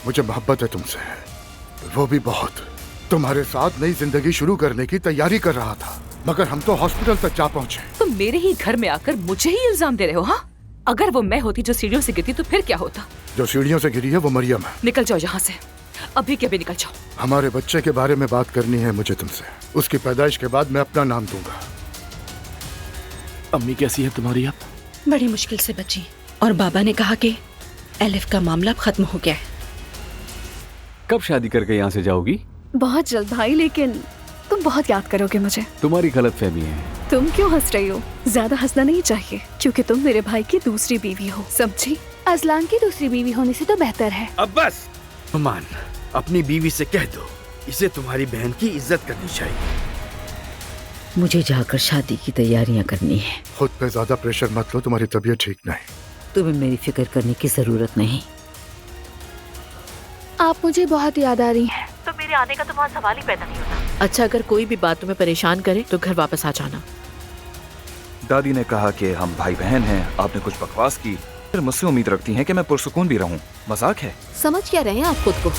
मुझे मोहब्बत है तुमसे, वो भी बहुत। तुम्हारे साथ नई जिंदगी शुरू करने की तैयारी कर रहा था, मगर हम तो हॉस्पिटल तक जा पहुंचे। तुम मेरे ही घर में आकर मुझे ही इल्जाम दे रहे हो? हाँ, अगर वो मैं होती जो सीढ़ियों से गिरती तो फिर क्या होता? जो सीढ़ियों से गिरी है वो मरियम है। निकल जाओ यहाँ से, अभी के अभी निकल जाओ। हमारे बच्चे के बारे में बात करनी है मुझे तुमसे। उसकी पैदाइश के बाद मैं अपना नाम दूंगा। अम्मी कैसी है तुम्हारी अब? बड़ी मुश्किल से बची, और बाबा ने कहा कि एलिफ का मामला अब खत्म हो गया है। कब शादी करके यहाँ से जाओगी? बहुत जल्द भाई, लेकिन तुम बहुत याद करोगे मुझे। तुम्हारी गलतफहमी है। तुम क्यों हंस रही हो? ज्यादा हंसना नहीं चाहिए, क्योंकि तुम मेरे भाई की दूसरी बीवी हो, समझी? अजलान की दूसरी बीवी होने से तो बेहतर है। अब बस नुमान, अपनी बीवी से कह दो इसे तुम्हारी बहन की इज्जत करनी चाहिए। मुझे जाकर शादी की तैयारियां करनी है। खुद पे ज्यादा प्रेशर मत लो, तुम्हारी तबीयत ठीक नहीं। तुम्हें मेरी फिक्र करने की जरूरत नहीं। आप मुझे बहुत याद आ रही हैं। तो मेरे आने का तो वहाँ सवाल ही पैदा नहीं होता। अच्छा, अगर कोई भी बात तुम्हें परेशान करे तो घर वापस आ जाना। दादी ने कहा कि हम भाई बहन हैं, आपने कुछ बकवास की, फिर मुझसे उम्मीद रखती हैं कि मैं पुरसुकून भी रहूं। मजाक है। समझ क्या रहे हैं आप खुद को?